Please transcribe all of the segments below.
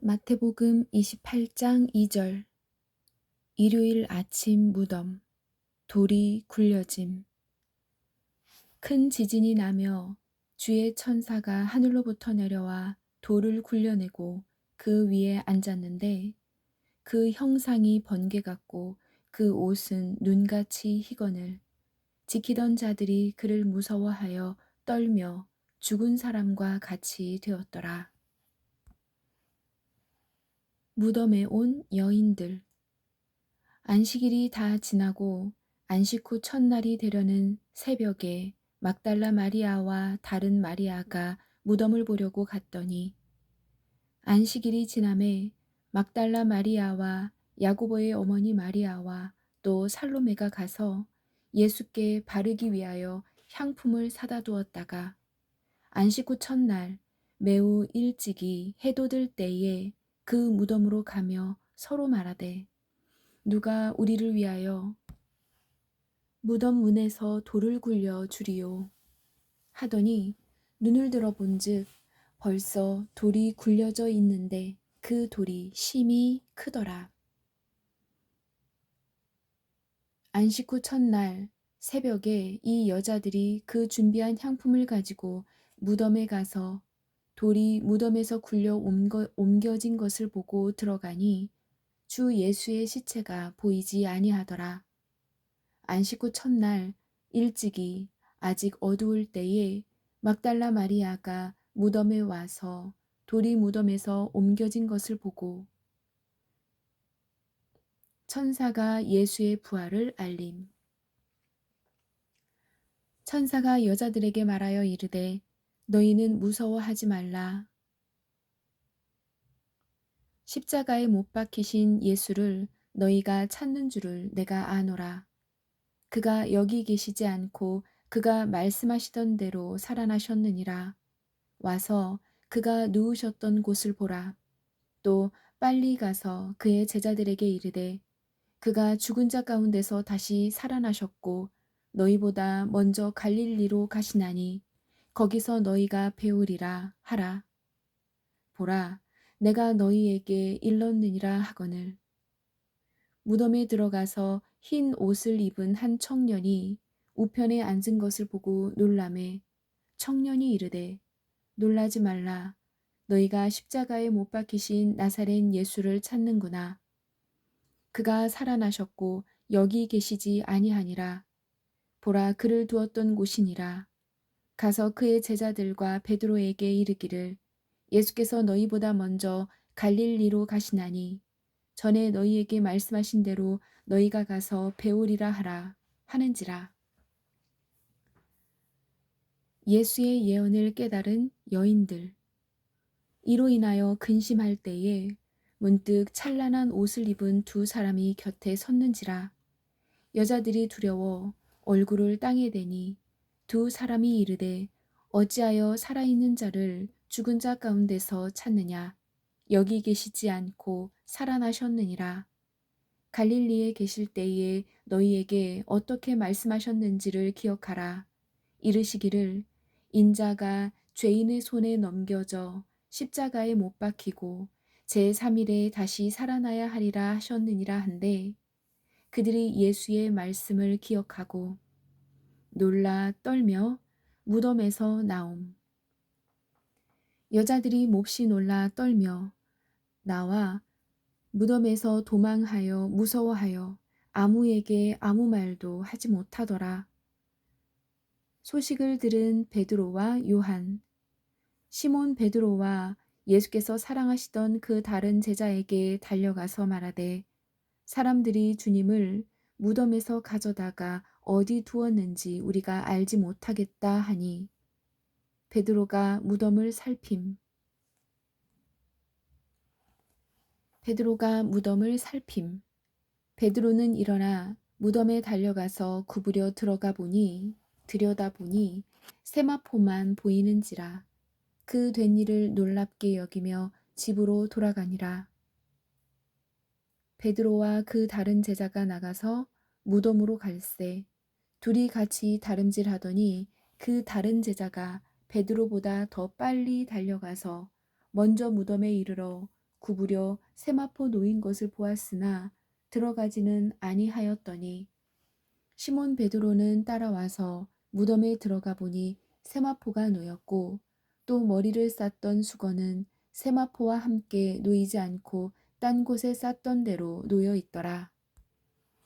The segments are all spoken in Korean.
마태복음 28장 2절. 일요일 아침 무덤. 돌이 굴려짐. 큰 지진이 나며 주의 천사가 하늘로부터 내려와 돌을 굴려내고 그 위에 앉았는데 그 형상이 번개 같고 그 옷은 눈같이 희거늘. 지키던 자들이 그를 무서워하여 떨며 죽은 사람과 같이 되었더라. 무덤에 온 여인들. 안식일이 다 지나고 안식 후 첫날이 되려는 새벽에 막달라 마리아와 다른 마리아가 무덤을 보려고 갔더니 안식일이 지남에 막달라 마리아와 야고보의 어머니 마리아와 또 살로메가 가서 예수께 바르기 위하여 향품을 사다 두었다가 안식 후 첫날 매우 일찍이 해돋을 때에 그 무덤으로 가며 서로 말하되 누가 우리를 위하여 무덤 문에서 돌을 굴려 주리요 하더니 눈을 들어 본즉 벌써 돌이 굴려져 있는데 그 돌이 심히 크더라. 안식 후 첫날 새벽에 이 여자들이 그 준비한 향품을 가지고 무덤에 가서 돌이 무덤에서 굴려 옮겨진 것을 보고 들어가니 주 예수의 시체가 보이지 아니하더라. 안식 후 첫날 일찍이 아직 어두울 때에 막달라 마리아가 무덤에 와서 돌이 무덤에서 옮겨진 것을 보고 천사가 예수의 부활을 알림. 천사가 여자들에게 말하여 이르되 너희는 무서워하지 말라. 십자가에 못 박히신 예수를 너희가 찾는 줄을 내가 아노라. 그가 여기 계시지 않고 그가 말씀하시던 대로 살아나셨느니라. 와서 그가 누우셨던 곳을 보라. 또 빨리 가서 그의 제자들에게 이르되 그가 죽은 자 가운데서 다시 살아나셨고 너희보다 먼저 갈릴리로 가시나니 거기서 너희가 배우리라 하라. 보라, 내가 너희에게 일렀느니라 하거늘. 무덤에 들어가서 흰 옷을 입은 한 청년이 우편에 앉은 것을 보고 놀라매 청년이 이르되 놀라지 말라. 너희가 십자가에 못 박히신 나사렛 예수를 찾는구나. 그가 살아나셨고 여기 계시지 아니하니라. 보라 그를 두었던 곳이니라. 가서 그의 제자들과 베드로에게 이르기를 예수께서 너희보다 먼저 갈릴리로 가시나니 전에 너희에게 말씀하신 대로 너희가 가서 배우리라 하라 하는지라. 예수의 예언을 깨달은 여인들. 이로 인하여 근심할 때에 문득 찬란한 옷을 입은 두 사람이 곁에 섰는지라. 여자들이 두려워 얼굴을 땅에 대니 두 사람이 이르되 어찌하여 살아있는 자를 죽은 자 가운데서 찾느냐. 여기 계시지 않고 살아나셨느니라. 갈릴리에 계실 때에 너희에게 어떻게 말씀하셨는지를 기억하라. 이르시기를 인자가 죄인의 손에 넘겨져 십자가에 못 박히고 제3일에 다시 살아나야 하리라 하셨느니라 한데 그들이 예수의 말씀을 기억하고 놀라 떨며 무덤에서 나옴. 여자들이 몹시 놀라 떨며 나와 무덤에서 도망하여 무서워하여 아무에게 아무 말도 하지 못하더라. 소식을 들은 베드로와 요한, 시몬 베드로와 예수께서 사랑하시던 그 다른 제자에게 달려가서 말하되 사람들이 주님을 무덤에서 가져다가 어디 두었는지 우리가 알지 못하겠다 하니 베드로가 무덤을 살핌. 베드로는 일어나 무덤에 달려가서 구부려 들여다보니 세마포만 보이는지라. 그 된 일을 놀랍게 여기며 집으로 돌아가니라. 베드로와 그 다른 제자가 나가서 무덤으로 갈새 둘이 같이 다름질하더니 그 다른 제자가 베드로보다 더 빨리 달려가서 먼저 무덤에 이르러 구부려 세마포 놓인 것을 보았으나 들어가지는 아니하였더니 시몬 베드로는 따라와서 무덤에 들어가 보니 세마포가 놓였고 또 머리를 쌌던 수건은 세마포와 함께 놓이지 않고 딴 곳에 쌌던 대로 놓여 있더라.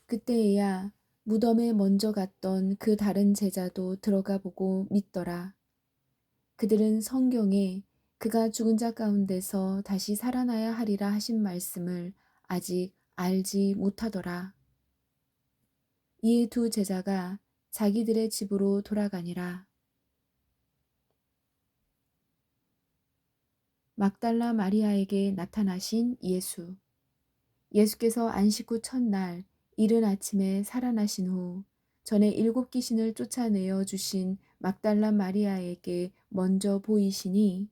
그때에야 무덤에 먼저 갔던 그 다른 제자도 들어가 보고 믿더라. 그들은 성경에 그가 죽은 자 가운데서 다시 살아나야 하리라 하신 말씀을 아직 알지 못하더라. 이에 두 제자가 자기들의 집으로 돌아가니라. 막달라 마리아에게 나타나신 예수. 예수께서 안식 후 첫날 이른 아침에 살아나신 후 전에 7 귀신을 쫓아내어 주신 막달라 마리아에게 먼저 보이시니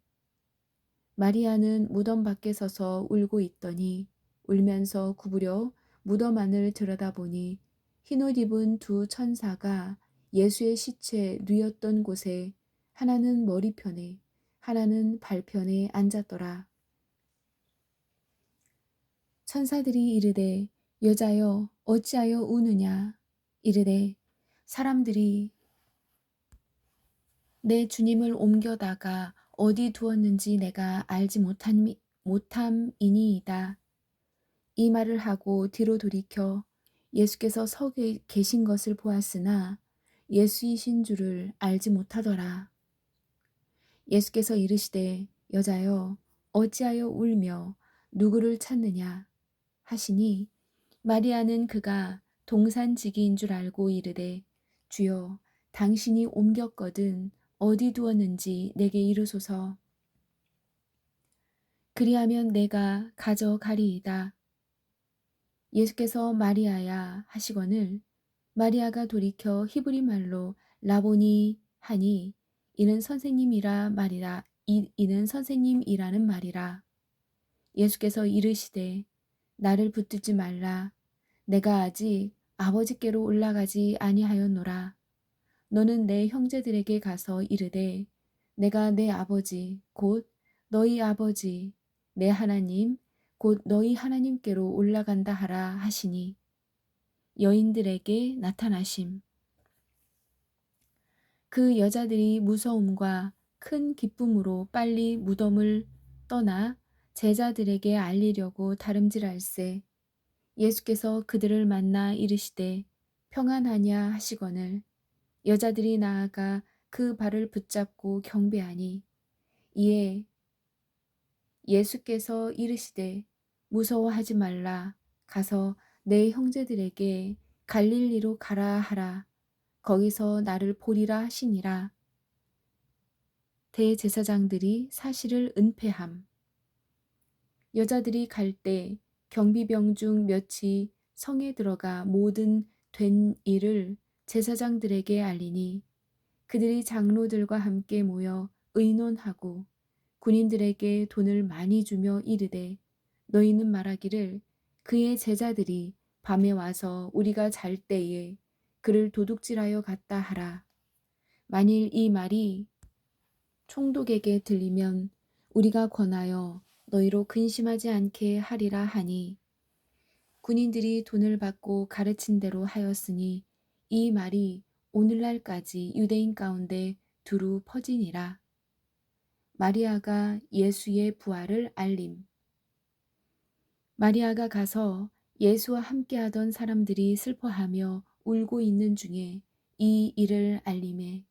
마리아는 무덤 밖에 서서 울고 있더니 울면서 구부려 무덤 안을 들여다보니 흰옷 입은 두 천사가 예수의 시체 누였던 곳에 하나는 머리편에 하나는 발편에 앉았더라. 천사들이 이르되 여자여 어찌하여 우느냐 이르되 사람들이 내 주님을 옮겨다가 어디 두었는지 내가 알지 못함이니이다. 이 말을 하고 뒤로 돌이켜 예수께서 서 계신 것을 보았으나 예수이신 줄을 알지 못하더라. 예수께서 이르시되 여자여 어찌하여 울며 누구를 찾느냐 하시니 마리아는 그가 동산지기인 줄 알고 이르되 주여 당신이 옮겼거든 어디 두었는지 내게 이르소서. 그리하면 내가 가져가리이다. 예수께서 마리아야 하시거늘 마리아가 돌이켜 히브리 말로 라보니 하니 이는 선생님이라 말이라 이는 선생님이라는 말이라. 예수께서 이르시되 나를 붙들지 말라. 내가 아직 아버지께로 올라가지 아니하였노라. 너는 내 형제들에게 가서 이르되 내가 내 아버지 곧 너희 아버지 내 하나님 곧 너희 하나님께로 올라간다 하라 하시니 여인들에게 나타나심. 그 여자들이 무서움과 큰 기쁨으로 빨리 무덤을 떠나 제자들에게 알리려고 다름질할세 예수께서 그들을 만나 이르시되 평안하냐 하시거늘 여자들이 나아가 그 발을 붙잡고 경배하니 이에 예수께서 이르시되 무서워하지 말라 가서 내 형제들에게 갈릴리로 가라 하라 거기서 나를 보리라 하시니라. 대제사장들이 사실을 은폐함. 여자들이 갈 때 경비병 중 몇이 성에 들어가 모든 된 일을 제사장들에게 알리니 그들이 장로들과 함께 모여 의논하고 군인들에게 돈을 많이 주며 이르되 너희는 말하기를 그의 제자들이 밤에 와서 우리가 잘 때에 그를 도둑질하여 갔다 하라. 만일 이 말이 총독에게 들리면 우리가 권하여 너희로 근심하지 않게 하리라 하니 군인들이 돈을 받고 가르친 대로 하였으니 이 말이 오늘날까지 유대인 가운데 두루 퍼지니라. 마리아가 예수의 부활을 알림. 마리아가 가서 예수와 함께하던 사람들이 슬퍼하며 울고 있는 중에 이 일을 알림해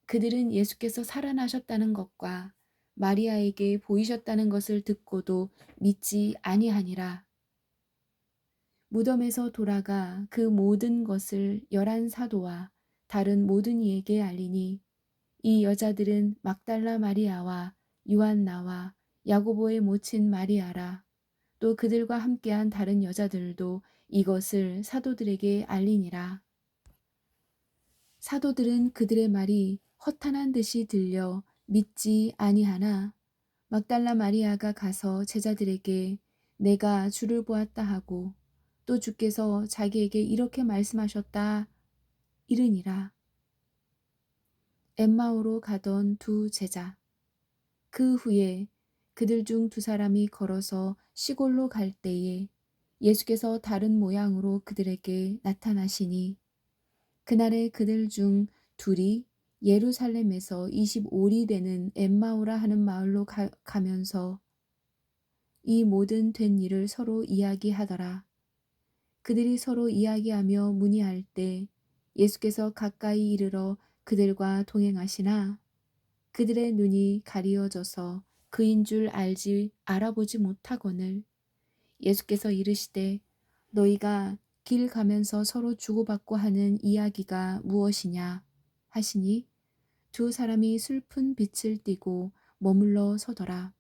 그들은 예수께서 살아나셨다는 것과 마리아에게 보이셨다는 것을 듣고도 믿지 아니하니라. 무덤에서 돌아가 그 모든 것을 11 사도와 다른 모든 이에게 알리니 이 여자들은 막달라 마리아와 요한나와 야고보의 모친 마리아라. 또 그들과 함께한 다른 여자들도 이것을 사도들에게 알리니라. 사도들은 그들의 말이 허탄한 듯이 들려 믿지 아니하나 막달라 마리아가 가서 제자들에게 내가 주를 보았다 하고 또 주께서 자기에게 이렇게 말씀하셨다 이르니라. 엠마오로 가던 두 제자. 그 후에 그들 중 두 사람이 걸어서 시골로 갈 때에 예수께서 다른 모양으로 그들에게 나타나시니 그날에 그들 중 둘이 예루살렘에서 25리 되는 엠마오라 하는 마을로 가면서 이 모든 된 일을 서로 이야기하더라. 그들이 서로 이야기하며 문의할 때 예수께서 가까이 이르러 그들과 동행하시나 그들의 눈이 가리어져서 그인 줄 알아보지 못하거늘 예수께서 이르시되 너희가 길 가면서 서로 주고받고 하는 이야기가 무엇이냐 하시니 두 사람이 슬픈 빛을 띠고 머물러 서더라.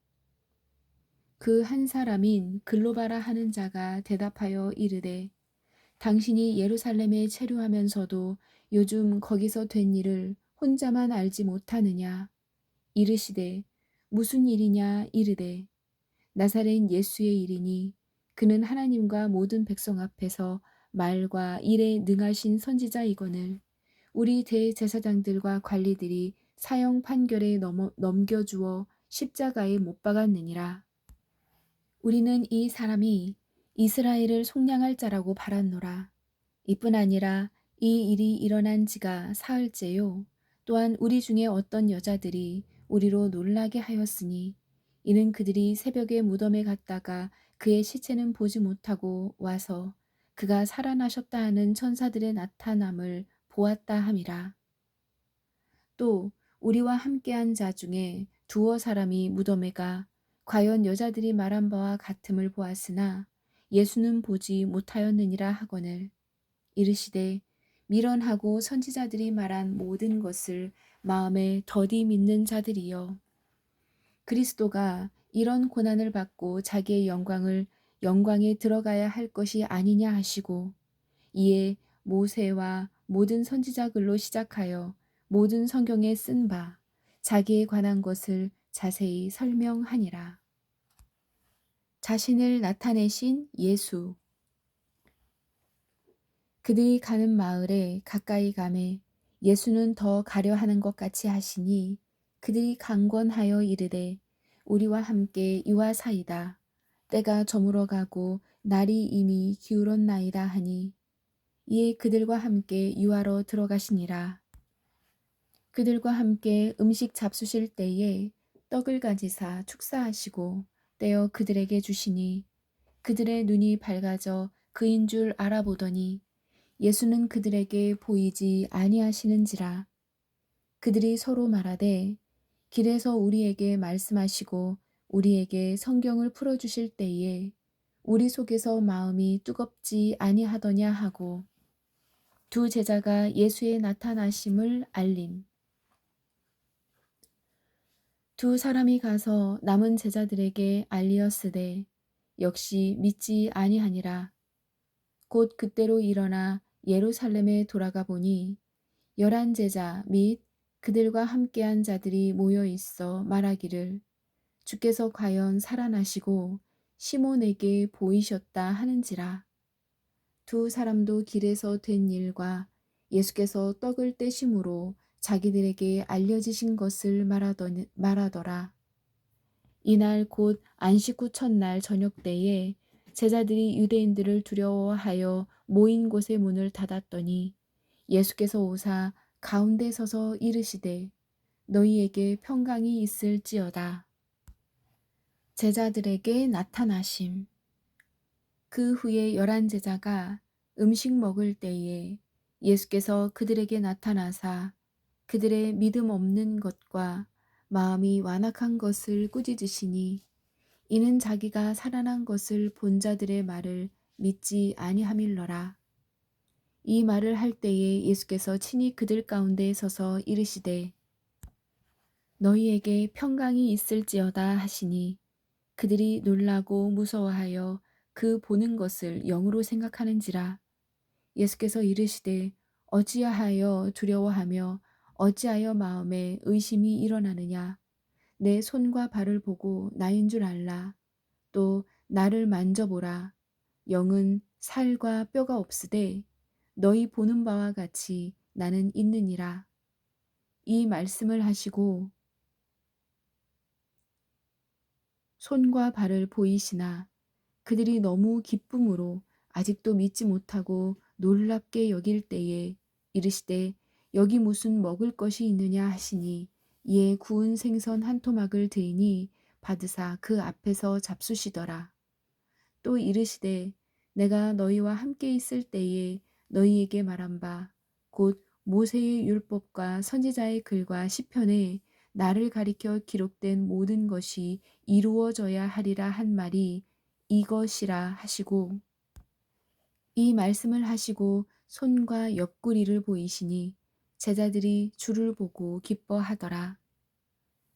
그 한 사람인 글로바라 하는 자가 대답하여 이르되 당신이 예루살렘에 체류하면서도 요즘 거기서 된 일을 혼자만 알지 못하느냐 이르시되 무슨 일이냐 이르되 나사렛 예수의 일이니 그는 하나님과 모든 백성 앞에서 말과 일에 능하신 선지자이거늘 우리 대제사장들과 관리들이 사형 판결에 넘겨주어 십자가에 못 박았느니라. 우리는 이 사람이 이스라엘을 속량할 자라고 바랐노라. 이뿐 아니라 이 일이 일어난 지가 사흘째요. 또한 우리 중에 어떤 여자들이 우리로 놀라게 하였으니 이는 그들이 새벽에 무덤에 갔다가 그의 시체는 보지 못하고 와서 그가 살아나셨다 하는 천사들의 나타남을 보았다 함이라. 또 우리와 함께한 자 중에 두어 사람이 무덤에 가 과연 여자들이 말한 바와 같음을 보았으나 예수는 보지 못하였느니라 하거늘 이르시되 미련하고 선지자들이 말한 모든 것을 마음에 더디 믿는 자들이여 그리스도가 이런 고난을 받고 자기의 영광에 들어가야 할 것이 아니냐 하시고 이에 모세와 모든 선지자 글로 시작하여 모든 성경에 쓴 바 자기에 관한 것을 자세히 설명하니라. 자신을 나타내신 예수. 그들이 가는 마을에 가까이 가매 예수는 더 가려 하는 것 같이 하시니 그들이 강권하여 이르되 우리와 함께 유하사이다. 때가 저물어 가고 날이 이미 기울었나이다 하니 이에 그들과 함께 유하러 들어가시니라. 그들과 함께 음식 잡수실 때에 떡을 가지사 축사하시고 떼어 그들에게 주시니 그들의 눈이 밝아져 그인 줄 알아보더니 예수는 그들에게 보이지 아니하시는지라. 그들이 서로 말하되 길에서 우리에게 말씀하시고 우리에게 성경을 풀어주실 때에 우리 속에서 마음이 뜨겁지 아니하더냐 하고 두 제자가 예수의 나타나심을 알림. 두 사람이 가서 남은 제자들에게 알리었으되 역시 믿지 아니하니라. 곧 그때로 일어나 예루살렘에 돌아가 보니 11 제자 및 그들과 함께한 자들이 모여 있어 말하기를 주께서 과연 살아나시고 시몬에게 보이셨다 하는지라. 두 사람도 길에서 된 일과 예수께서 떡을 떼심으로 자기들에게 알려지신 것을 말하더라. 이날 곧 안식 후 첫날 저녁 때에 제자들이 유대인들을 두려워하여 모인 곳의 문을 닫았더니 예수께서 오사 가운데 서서 이르시되 너희에게 평강이 있을지어다. 제자들에게 나타나심. 그 후에 11 제자가 음식 먹을 때에 예수께서 그들에게 나타나사 그들의 믿음 없는 것과 마음이 완악한 것을 꾸짖으시니 이는 자기가 살아난 것을 본 자들의 말을 믿지 아니함일러라. 이 말을 할 때에 예수께서 친히 그들 가운데 서서 이르시되 너희에게 평강이 있을지어다 하시니 그들이 놀라고 무서워하여 그 보는 것을 영으로 생각하는지라. 예수께서 이르시되 어찌하여 두려워하며 어찌하여 마음에 의심이 일어나느냐. 내 손과 발을 보고 나인 줄 알라. 또 나를 만져보라. 영은 살과 뼈가 없으되 너희 보는 바와 같이 나는 있느니라. 이 말씀을 하시고 손과 발을 보이시나 그들이 너무 기쁨으로 아직도 믿지 못하고 놀랍게 여길 때에 이르시되 여기 무슨 먹을 것이 있느냐 하시니 이에 구운 생선 한 토막을 드리니 받으사 그 앞에서 잡수시더라. 또 이르시되 내가 너희와 함께 있을 때에 너희에게 말한 바 곧 모세의 율법과 선지자의 글과 시편에 나를 가리켜 기록된 모든 것이 이루어져야 하리라 한 말이 이것이라 하시고 이 말씀을 하시고 손과 옆구리를 보이시니 제자들이 주를 보고 기뻐하더라.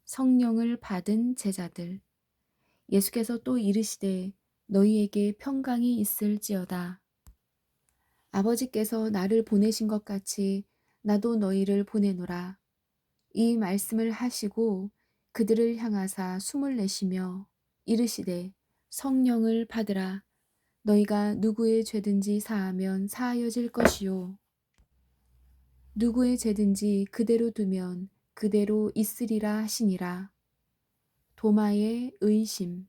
성령을 받은 제자들 예수께서 또 이르시되 너희에게 평강이 있을지어다. 아버지께서 나를 보내신 것 같이 나도 너희를 보내노라. 이 말씀을 하시고 그들을 향하사 숨을 내쉬며 이르시되 성령을 받으라. 너희가 누구의 죄든지 사하면 사하여질 것이요 누구의 죄든지 그대로 두면 그대로 있으리라 하시니라. 도마의 의심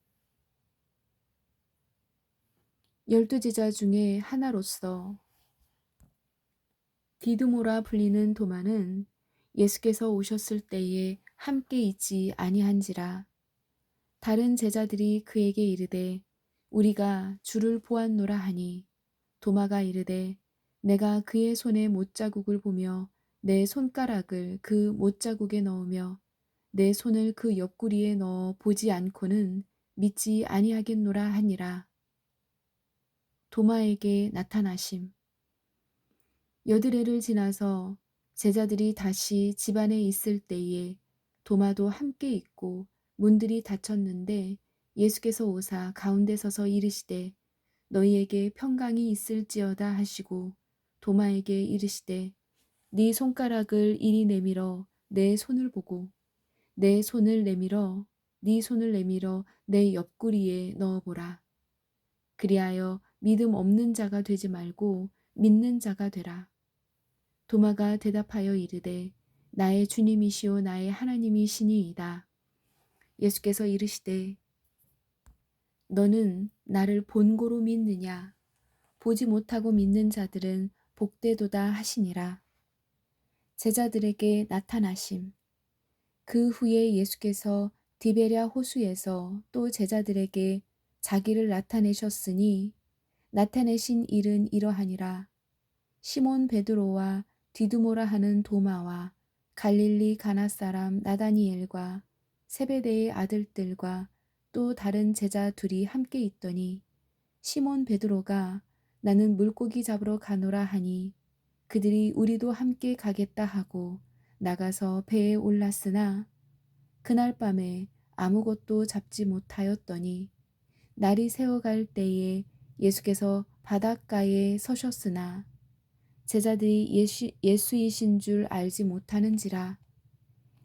12제자 중에 하나로서 디두모라 불리는 도마는 예수께서 오셨을 때에 함께 있지 아니한지라. 다른 제자들이 그에게 이르되 우리가 주를 보았노라 하니 도마가 이르되 내가 그의 손에 못자국을 보며 내 손가락을 그 못자국에 넣으며 내 손을 그 옆구리에 넣어 보지 않고는 믿지 아니하겠노라 하니라. 도마에게 나타나심. 여드레를 지나서 제자들이 다시 집안에 있을 때에 도마도 함께 있고 문들이 닫혔는데 예수께서 오사 가운데 서서 이르시되 너희에게 평강이 있을지어다 하시고 도마에게 이르시되 네 손가락을 이리 내밀어 내 손을 보고 내 손을 내밀어 네 손을 내밀어 내 옆구리에 넣어보라. 그리하여 믿음 없는 자가 되지 말고 믿는 자가 되라. 도마가 대답하여 이르되 나의 주님이시오 나의 하나님이시니이다. 예수께서 이르시되 너는 나를 본고로 믿느냐 보지 못하고 믿는 자들은 복되도다 하시니라. 제자들에게 나타나심. 그 후에 예수께서 디베랴 호수에서 또 제자들에게 자기를 나타내셨으니 나타내신 일은 이러하니라. 시몬 베드로와 디두모라 하는 도마와 갈릴리 가나 사람 나다니엘과 세베대의 아들들과 또 다른 제자 둘이 함께 있더니 시몬 베드로가 나는 물고기 잡으러 가노라 하니 그들이 우리도 함께 가겠다 하고 나가서 배에 올랐으나 그날 밤에 아무것도 잡지 못하였더니 날이 새어갈 때에 예수께서 바닷가에 서셨으나 제자들이 예수이신 줄 알지 못하는지라.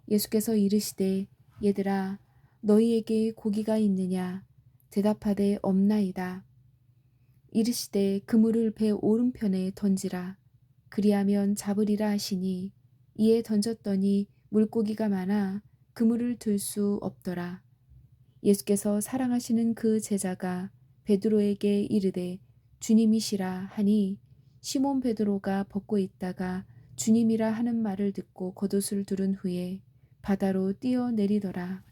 예수께서 이르시되 얘들아 너희에게 고기가 있느냐 대답하되 없나이다. 이르시되 그물을 배 오른편에 던지라. 그리하면 잡으리라 하시니 이에 던졌더니 물고기가 많아 그물을 들 수 없더라. 예수께서 사랑하시는 그 제자가 베드로에게 이르되 주님이시라 하니 시몬 베드로가 벗고 있다가 주님이라 하는 말을 듣고 겉옷을 두른 후에 바다로 뛰어내리더라.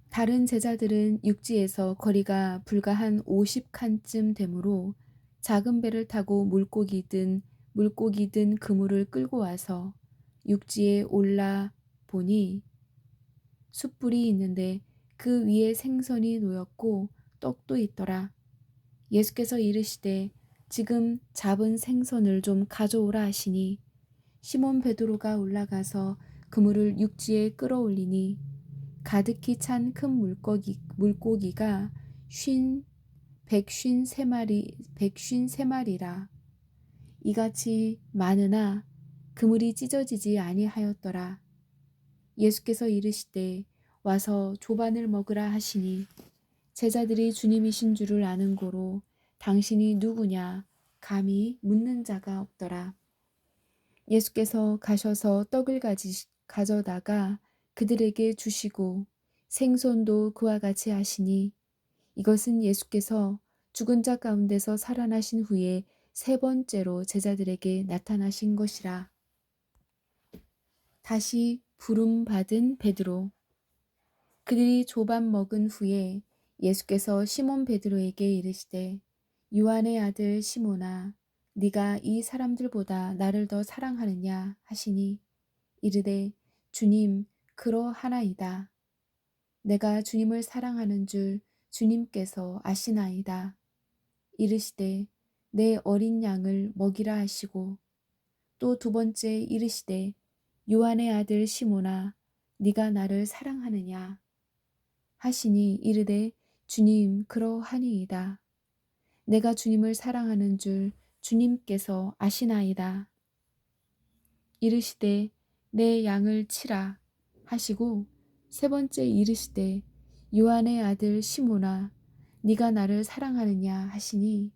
다른 제자들은 육지에서 거리가 불과 한 50칸쯤 되므로 작은 배를 타고 물고기 든 그물을 끌고 와서 육지에 올라 보니 숯불이 있는데 그 위에 생선이 놓였고 떡도 있더라. 예수께서 이르시되 지금 잡은 생선을 좀 가져오라 하시니 시몬 베드로가 올라가서 그물을 육지에 끌어올리니 가득히 찬 큰 물고기가 153마리라. 이같이 많으나 그물이 찢어지지 아니하였더라. 예수께서 이르시되 와서 조반을 먹으라 하시니 제자들이 주님이신 줄을 아는 고로 당신이 누구냐 감히 묻는 자가 없더라. 예수께서 가셔서 떡을 가져다가 그들에게 주시고 생손도 그와 같이 하시니 이것은 예수께서 죽은 자 가운데서 살아나신 후에 세 번째로 제자들에게 나타나신 것이라. 다시 부름 받은 베드로. 그들이 조밥 먹은 후에 예수께서 시몬 베드로에게 이르시되 요한의 아들 시몬아 네가 이 사람들보다 나를 더 사랑하느냐 하시니 이르되 주님 그러하나이다. 내가 주님을 사랑하는 줄 주님께서 아시나이다. 이르시되 내 어린 양을 먹이라 하시고 또 두 번째 이르시되 요한의 아들 시몬아 네가 나를 사랑하느냐 하시니 이르되 주님 그러하니이다. 내가 주님을 사랑하는 줄 주님께서 아시나이다. 이르시되 내 양을 치라 하시고 세 번째 이르시되 요한의 아들 시몬아 네가 나를 사랑하느냐 하시니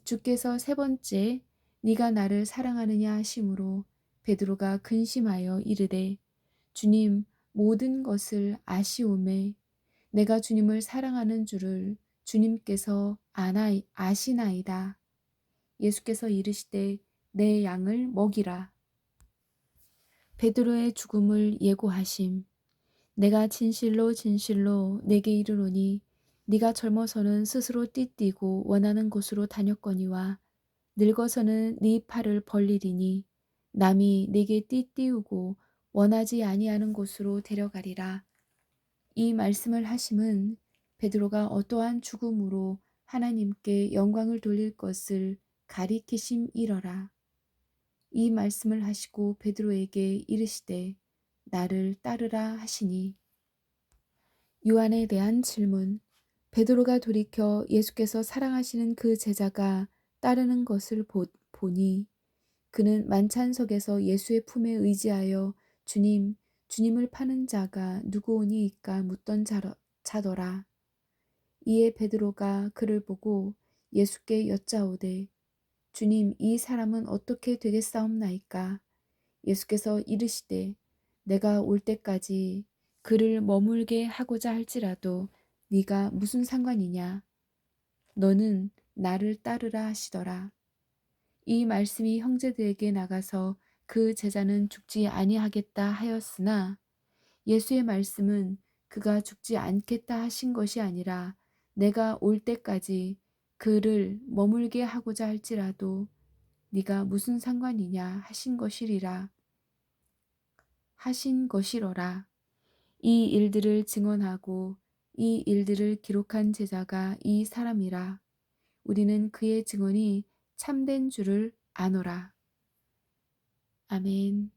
주께서 세 번째 네가 나를 사랑하느냐 하심으로 베드로가 근심하여 이르되 주님 모든 것을 아시오매 내가 주님을 사랑하는 줄을 주님께서 아시나이다. 예수께서 이르시되 내 양을 먹이라. 베드로의 죽음을 예고하심. 내가 진실로 진실로 내게 이르노니 네가 젊어서는 스스로 띠띠고 원하는 곳으로 다녔거니와 늙어서는 네 팔을 벌리리니 남이 네게 띠띠우고 원하지 아니하는 곳으로 데려가리라. 이 말씀을 하심은 베드로가 어떠한 죽음으로 하나님께 영광을 돌릴 것을 가리키심이러라. 이 말씀을 하시고 베드로에게 이르시되 나를 따르라 하시니. 요한에 대한 질문. 베드로가 돌이켜 예수께서 사랑하시는 그 제자가 따르는 것을 보니 그는 만찬석에서 예수의 품에 의지하여 주님을 파는 자가 누구오니이까 묻던 자더라. 이에 베드로가 그를 보고 예수께 여짜오되 주님 이 사람은 어떻게 되겠사옵나이까? 예수께서 이르시되 내가 올 때까지 그를 머물게 하고자 할지라도 네가 무슨 상관이냐? 너는 나를 따르라 하시더라. 이 말씀이 형제들에게 나가서 그 제자는 죽지 아니하겠다 하였으나 예수의 말씀은 그가 죽지 않겠다 하신 것이 아니라 내가 올 때까지 그를 머물게 하고자 할지라도 네가 무슨 상관이냐 하신 것이로라. 이 일들을 증언하고 이 일들을 기록한 제자가 이 사람이라. 우리는 그의 증언이 참된 줄을 아노라. 아멘.